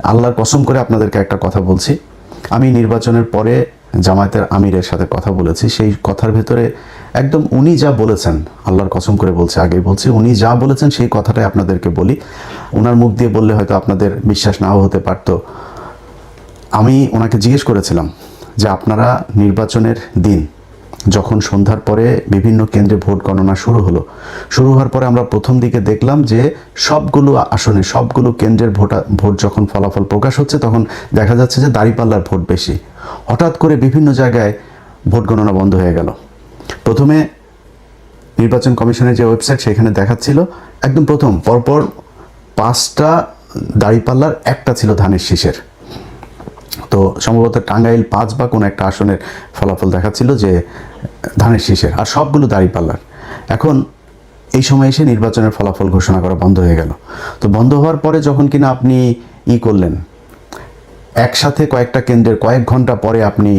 আল্লাহর কসম করে আপনাদেরকে একটা কথা বলছি, আমি নির্বাচনের পরে জামায়াতের আমিরের সাথে কথা বলেছি, সেই কথার ভেতরে একদম উনি যা বলেছেন, আল্লাহর কসম করে বলছি, আগেই বলছি, উনি যা বলেছেন সেই কথাটাই আপনাদেরকে বলি। ওনার মুখ দিয়ে বললে হয়তো আপনাদের বিশ্বাস নাও হতে পারতো। আমি ওনাকে জিজ্ঞেস করেছিলাম যে আপনারা নির্বাচনের দিন যখন সন্ধ্যার পরে বিভিন্ন কেন্দ্রে ভোট গণনা শুরু হওয়ার পরে আমরা প্রথম দিকে দেখলাম যে সবগুলো আসনে সবগুলো কেন্দ্রের ভোট যখন ফলাফল প্রকাশ হচ্ছে তখন দেখা যাচ্ছে যে দাঁড়িপাল্লার ভোট বেশি। হঠাৎ করে বিভিন্ন জায়গায় ভোট গণনা বন্ধ হয়ে গেল। প্রথমে নির্বাচন কমিশনের যে ওয়েবসাইট সেখানে দেখাচ্ছিল একদম প্রথম পরপর 5টা দাঁড়িপাল্লার একটা ছিল ধানের শীষের। তো সম্ভবত টাঙ্গাইল 5 বা কোনো একটা আসনের ফলাফল দেখাচ্ছিল যে ধানের শীষের, আর সবগুলো দাঁড়িপাল্লার। এখন এই সময় এসে নির্বাচনের ফলাফল ঘোষণা করা বন্ধ হয়ে গেল। তো বন্ধ হওয়ার পরে যখন কিনা আপনি করলেন, একসাথে কয়েকটা কেন্দ্রের কয়েক ঘন্টা পরে আপনি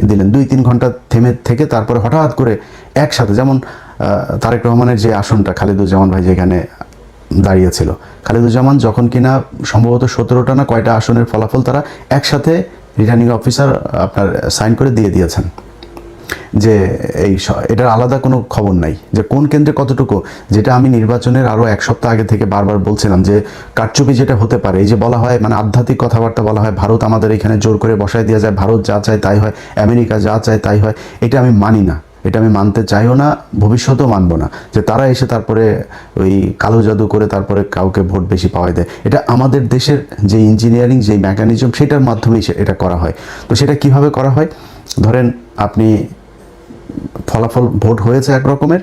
দিলেন, 2-3 ঘন্টা থেমে থেকে তারপরে হঠাৎ করে একসাথে, যেমন তারেক রহমানের যে আসনটা খালিদুজ্জামান ভাই যেখানে দাঁড়িয়েছিল, খালিদুজ্জামান যখন কিনা সম্ভবত 17টা না কয়টা আসনের ফলাফল তারা একসাথে রিটার্নিং অফিসার আপনার সাইন করে দিয়ে দিয়েছেন যে এটার আলাদা কোনো খবর নাই যে কোন কেন্দ্রে কতটুকু। যেটা আমি নির্বাচনের আরও 1 সপ্তাহ আগে থেকে বারবার বলছিলাম যে কারচুপি যেটা হতে পারে, এই যে বলা হয় মানে আধ্যাত্মিক কথাবার্তা বলা হয়, ভারত আমাদের এখানে জোর করে বসায় দেওয়া যায়, ভারত যা চায় তাই হয়, আমেরিকা যা চায় তাই হয়, এটা আমি মানি না, এটা আমি মানতে চাইও না, ভবিষ্যতেও মানবো না যে তারা এসে তারপরে ওই কালো জাদু করে তারপরে কাউকে ভোট বেশি পাওয়াই দেয়। এটা আমাদের দেশের যে ইঞ্জিনিয়ারিং যে মেকানিজম সেটার মাধ্যমেই এটা করা হয়। তো সেটা কিভাবে করা হয়, ধরেন আপনি ফলাফল ভোট হয়েছে এক রকমের,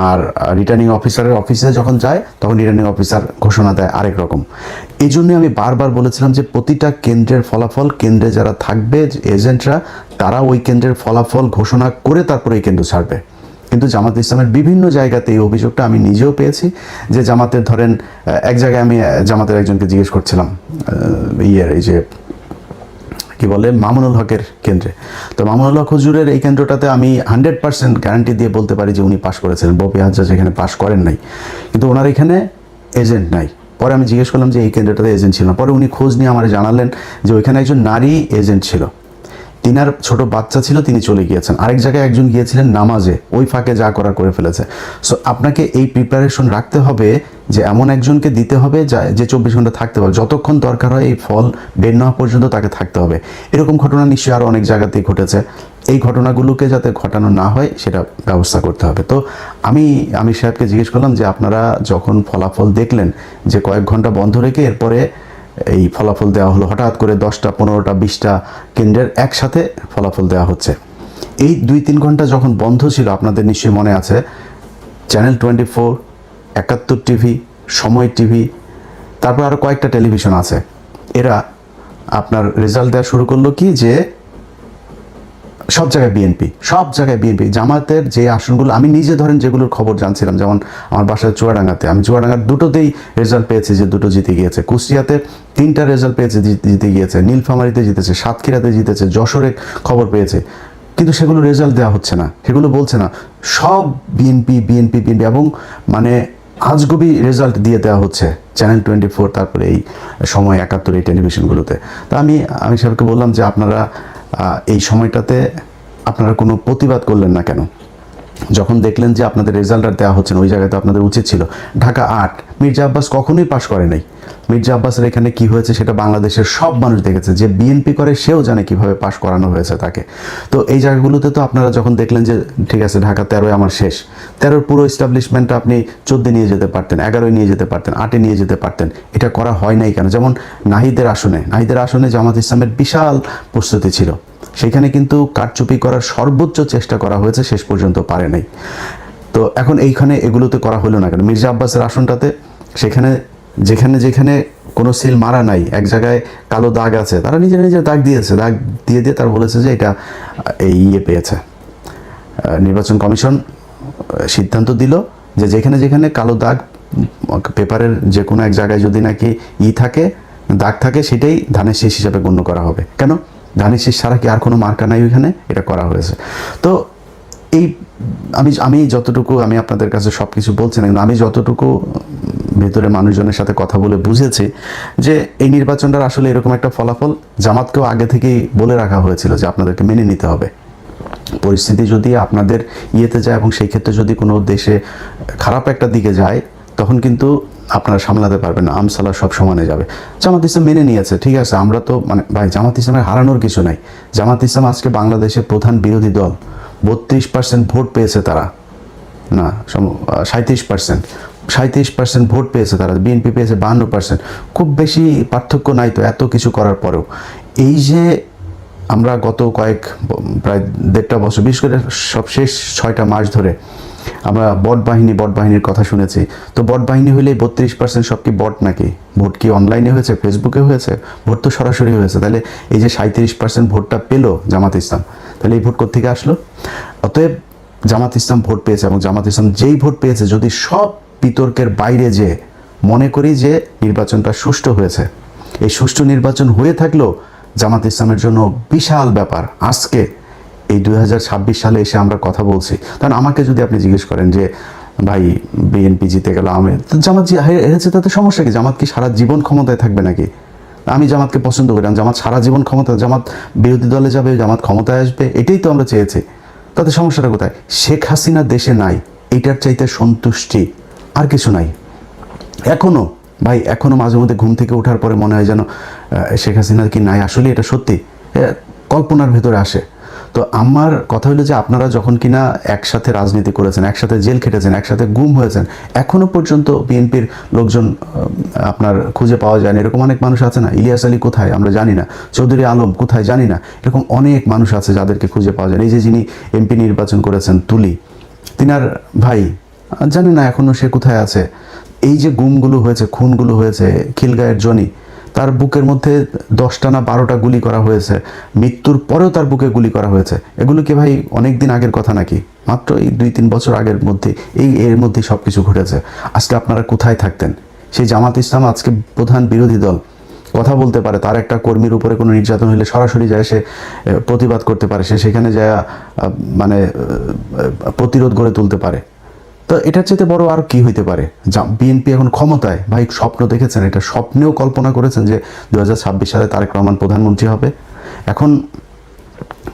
আর রিটার্নিং অফিসারের অফিসে যখন যায় তখন রিটার্নিং অফিসার ঘোষণা দেয় আরেক রকম। এই জন্যই আমি বারবার বলেছিলাম যে প্রতিটা কেন্দ্রের ফলাফল, কেন্দ্রে যারা থাকবে এজেন্টরা, তারা ওই কেন্দ্রের ফলাফল ঘোষণা করে তারপরে এই কেন্দ্র ছাড়বে। কিন্তু জামাত ইসলামের বিভিন্ন জায়গাতে এই অভিযোগটা আমি নিজেও পেয়েছি যে জামাতের ধরেন এক জায়গায় আমি জামাতের একজনকে জিজ্ঞেস করছিলাম এই যে কি বলে মামুনুল হকের কেন্দ্রে, তো মামুনুল হক হুজুরের এই কেন্দ্রটাতে আমি 100% গ্যারান্টি দিয়ে বলতে পারি যে উনি পাশ করেছিলেন, বপি হাজ্জাজ এখানে পাশ করেন নাই, কিন্তু ওনার এখানে এজেন্ট নাই। পরে আমি জিজ্ঞেস করলাম যে এই কেন্দ্রটাতে এজেন্ট ছিল না, পরে উনি খোঁজ নিয়ে আমার জানালেন যে ওইখানে একজন নারী এজেন্ট ছিল, তিনার ছোট বাচ্চা ছিল, তিনি চলে গিয়েছেন। আরেক জায়গায় একজন গিয়েছিলেন নামাজে, ওই ফাঁকে যা করার করে ফেলেছে। সো আপনাকে এই প্রিপারেশন রাখতে হবে যে এমন একজনকে দিতে হবে যে 24 ঘন্টা থাকতে পারবে, যতক্ষণ দরকার হয় এই ফল বের না হওয়া পর্যন্ত তাকে থাকতে হবে। এরকম ঘটনা নিশ্চয়ই আরও অনেক জায়গাতেই ঘটেছে, এই ঘটনাগুলোকে যাতে ঘটানো না হয় সেটা ব্যবস্থা করতে হবে। তো আমি সাহেবকে জিজ্ঞেস করলাম যে আপনারা যখন ফলাফল দেখলেন যে কয়েক ঘন্টা বন্ধ রেখে এরপরে এই ফলাফল দেওয়া হলো, হঠাৎ করে 10টা 15টা 20টা কেন্দ্রের একসাথে ফলাফল দেওয়া হচ্ছে, এই 2-3 ঘন্টা যখন বন্ধ ছিল আপনাদের নিশ্চয়ই মনে আছে, চ্যানেল 24, 71 টিভি, সময় টিভি, তারপর আরও কয়েকটা টেলিভিশন আছে, এরা আপনার রেজাল্ট দেওয়া শুরু করলো কি যে সব জায়গায় বিএনপি, জামাতের যে আসনগুলো আমি নিজে ধরেন যেগুলোর খবর জানছিলাম, যেমন আমার বাসায় চুয়াডাঙ্গাতে, আমি চুয়াডাঙ্গার দুটোতেই রেজাল্ট পেয়েছি যে দুটো জিতে গিয়েছে, কুষ্টিয়াতে 3টা রেজাল্ট পেয়েছে জিতে গিয়েছে, নীলফামারীতে জিতেছে, সাতক্ষীরাতে জিতেছে, যশোরে খবর পেয়েছে, কিন্তু সেগুলো রেজাল্ট দেওয়া হচ্ছে না, সেগুলো বলছে না, সব বিএনপি এবং মানে আজগুবি রেজাল্ট দিয়ে দেওয়া হচ্ছে চ্যানেল 24, তারপরে এই সময় 71 এই টেলিভিশনগুলোতে। তা আমি সাহেবকে বললাম যে আপনারা এই সময়টাতে আপনারা কোনো প্রতিবাদ করলেন না কেন? যখন দেখলেন যে আপনাদের রেজাল্ট আর দেওয়া হচ্ছে না, ওই জায়গাতে আপনাদের উচিত ছিল। ঢাকা 8 মির্জা আব্বাস কখনোই পাশ করে নাই। মির্জা আব্বাসের এখানে কি হয়েছে সেটা বাংলাদেশের সব মানুষ দেখেছে, যে বিএনপি করে সেও জানে কিভাবে পাশ করানো হয়েছে তাকে। তো এই জায়গাগুলোতে তো আপনারা যখন দেখলেন যে ঠিক আছে ঢাকা 13 আমার শেষ, 13 পুরো এস্টাবলিশমেন্টটা আপনি 14 নিয়ে যেতে পারতেন, 11 নিয়ে যেতে পারতেন, 8 নিয়ে যেতে পারতেন, এটা করা হয় নাই কেন? যেমন নাহিদের আসনে জামাত ইসলামের বিশাল প্রস্তুতি ছিল, সেখানে কিন্তু কারচুপি করার সর্বোচ্চ চেষ্টা করা হয়েছে, শেষ পর্যন্ত পারে নাই। তো এখন এইখানে এগুলোতে করা হলো না কেন? মির্জা আব্বাসের আসনটাতে সেখানে যেখানে কোনো সিল মারা নাই, এক জায়গায় কালো দাগ আছে, তারা নিজের দাগ দিয়েছে, দাগ দিয়ে তারা বলেছে যে এটা এই পেয়েছে। নির্বাচন কমিশন সিদ্ধান্ত দিল যে যেখানে কালো দাগ পেপারের যে কোনো এক জায়গায় যদি নাকি থাকে, দাগ থাকে, সেটাই ধানের শীষ হিসাবে গণ্য করা হবে। কেন? ধানের শীষ ছাড়া কি আর কোনো মার্কা নাই ওইখানে? এটা করা হয়েছে। তো এই আমি যতটুকু, আমি আপনাদের কাছে সব কিছু বলছি না, কিন্তু আমি যতটুকু ভেতরে মানুষজনের সাথে কথা বলে বুঝেছি যে এই নির্বাচনটার আসলে এরকম একটা ফলাফল জামাতকেও আগে থেকেই বলে রাখা হয়েছিল যে আপনাদেরকে মেনে নিতে হবে। পরিস্থিতি যদি আপনাদের ইয়েতে যায় এবং সেই ক্ষেত্রে যদি কোনো দেশে খারাপ একটা দিকে যায় তখন কিন্তু আপনারা সামলাতে পারবেন না, আমসালা সব সমানে যাবে। জামাত ইসলাম মেনে নিয়েছে, ঠিক আছে, আমরা তো মানে ভাই জামাত ইসলামের হারানোর কিছু নাই। জামাত ইসলাম আজকে বাংলাদেশের প্রধান বিরোধী দল, 32% ভোট পেয়েছে তারা, না 37% ভোট পেয়েছে তারা, বিএনপি পেয়েছে 52%। খুব বেশি পার্থক্য নাই তো এত কিছু করার পরেও। এই যে আমরা গত প্রায় 1.5 বছর, বিশেষ করে সব শেষ 6টা মাস ধরে আমরা বট বাহিনীর কথা শুনেছি। তো বট বাহিনী হলেই 32% সব কি বট নাকি? ভোট কি অনলাইনে হয়েছে, ফেসবুকে হয়েছে? ভোট তো সরাসরি হয়েছে। তাহলে এই যে 37% ভোটটা পেল জামাত ইসলাম, তাহলে এই ভোট কোত্থেকে আসলো? অতএব জামাত ইসলাম ভোট পেয়েছে এবং জামাত ইসলাম যেই ভোট পেয়েছে, যদি সব বিতর্কের বাইরে যে মনে করি যে নির্বাচনটা সুষ্ঠু হয়েছে, এই সুষ্ঠু নির্বাচন হয়ে থাকলেও জামাত ইসলামের জন্য বিশাল ব্যাপার। আজকে এই 2026 সালে এসে আমরা কথা বলছি, কারণ আমাকে যদি আপনি জিজ্ঞেস করেন যে ভাই বিএনপি জিতে গেল, জামাত হেরেছে, তাতে সমস্যা কি? জামাত কি সারা জীবন ক্ষমতায় থাকবে নাকি? আমি জামাতকে পছন্দ করি, জামাত সারা জীবন জামাত বিরোধী দলে যাবে, জামাত ক্ষমতায় আসবে, এটাই তো আমরা চেয়েছি। তাতে সমস্যাটা কোথায়? শেখ হাসিনা দেশে নাই, এইটার চাইতে সন্তুষ্টি আর কিছু নাই। এখনো মাঝে মধ্যে ঘুম থেকে ওঠার পরে মনে হয় যেন শেখ হাসিনা কি নাই, আসলে এটা সত্যি কল্পনার ভেতরে আসে। তো আমার কথা হলো যে আপনারা যখন কিনা একসাথে রাজনীতি করেছেন, একসাথে জেল খেটেছেন, একসাথে গুম হয়েছেন, এখনো পর্যন্ত বিএনপির লোকজন আপনার খুঁজে পাওয়া যায় না। এরকম অনেক মানুষ আছে না? ইলিয়াস আলী কোথায় আমরা জানি না, চৌধুরী আলম কোথায় জানি না, এরকম অনেক মানুষ আছে যাদেরকে খুঁজে পাওয়া যায় না। এই যে যিনি এমপি নির্বাচন করেছেন তুলি, তিনার ভাই জানি না এখনো সে কোথায় আছে। এই যে গুমগুলো হয়েছে, খুনগুলো হয়েছে, খিলগাঁয়ের জনি, তার বুকের মধ্যে 10টা না 12টা গুলি করা হয়েছে, মৃত্যুর পরেও তার বুকে গুলি করা হয়েছে। এগুলো কি ভাই অনেক দিন আগের কথা নাকি? মাত্র এই 2-3 বছর আগের মধ্যে এর মধ্যে সব কিছু ঘটেছে। আজকে আপনারা কোথায় থাকতেন? সেই জামাত ইসলাম আজকে প্রধান বিরোধী দল, কথা বলতে পারে, তার একটা কর্মীর উপরে কোনো নির্যাতন হলে সরাসরি যায় সে প্রতিবাদ করতে পারে, সে সেখানে যায় মানে প্রতিরোধ গড়ে তুলতে পারে। তো এটার চেয়ে বড় আর কি হইতে পারে? বিএনপি এখন ক্ষমতায়, ভাই স্বপ্ন দেখেছেন, এটা স্বপ্নেও কল্পনা করেছেন যে 2026 সালে তারেক রহমান প্রধানমন্ত্রী হবে? এখন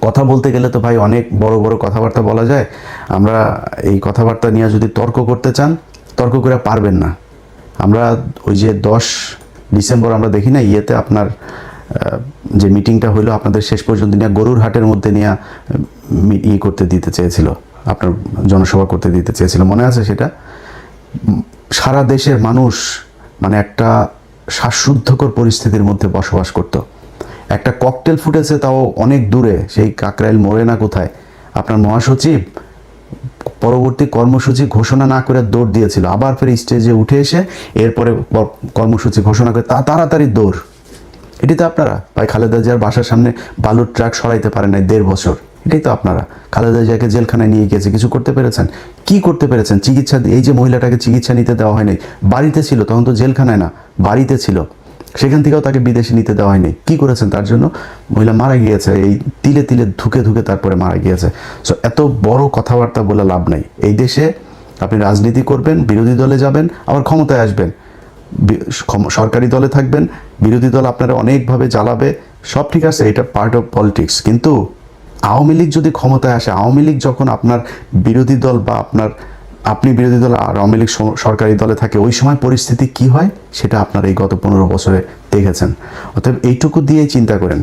কথা বলতে গেলে তো ভাই অনেক বড় বড় কথাবার্তা বলা যায়। আমরা এই কথাবার্তা নিয়ে যদি তর্ক করতে চান, তর্ক করে পারবেন না। আমরা ওই যে 10 ডিসেম্বর আমরা দেখি না ইয়েতে আপনার যে মিটিংটা হইলো আপনাদের, শেষ পর্যন্ত নিয়ে গরুর হাটের মধ্যে নিয়ে করতে দিতে চেয়েছিল, আপনার জনসভা করতে দিতে চেয়েছিল, মনে আছে সেটা? সারা দেশের মানুষ মানে একটা শ্বাসরুদ্ধকর পরিস্থিতির মধ্যে বসবাস করত। একটা ককটেল ফুটেছে, তাও অনেক দূরে, সেই কাকরাইল মোড়ে না কোথায়। আপনার মহাসচিব পরবর্তী কর্মসূচি ঘোষণা না করে দৌড় দিয়েছিল, আবার ফের স্টেজে উঠে এসে এরপরে কর্মসূচি ঘোষণা করে তাড়াতাড়ি দৌড়। এটি তো আপনারা ভাই খালেদা জিয়ার বাসার সামনে বালুর ট্রাক সরাইতে পারেন নাই 1.5 বছর। এটাই তো আপনারা। খালেদা জিয়াকে জেলখানায় নিয়ে গিয়েছে, কিছু করতে পেরেছেন? কি করতে পেরেছেন? চিকিৎসা, এই যে মহিলাটাকে চিকিৎসা নিতে দেওয়া হয়নি, বাড়িতে ছিল তখন, তো জেলখানায় না, বাড়িতে ছিল, সেখান থেকেও তাকে বিদেশে নিতে দেওয়া হয়নি। কি করেছেন তার জন্য? মহিলা মারা গিয়েছে, এই তিলে তিলে ধুকে ধুকে তারপরে মারা গিয়েছে। সো এত বড় কথাবার্তা বলে লাভ নাই। এই দেশে আপনি রাজনীতি করবেন, বিরোধী দলে যাবেন, আবার ক্ষমতায় আসবেন, সরকারি দলে থাকবেন, বিরোধী দল আপনারা অনেকভাবে জ্বালাবে, সব ঠিক আছে, এটা পার্ট অফ পলিটিক্স। কিন্তু আওয়ামী লীগ যদি ক্ষমতায় আসে, আওয়ামী লীগ যখন আপনার বিরোধী দল বা আপনি বিরোধী দল আর আওয়ামী লীগ সরকারি দলে থাকে, ওই সময় পরিস্থিতি কি হয় সেটা আপনারা এই গত 15 বছরে দেখেছেন। অতএব এইটুকু দিয়েই চিন্তা করেন।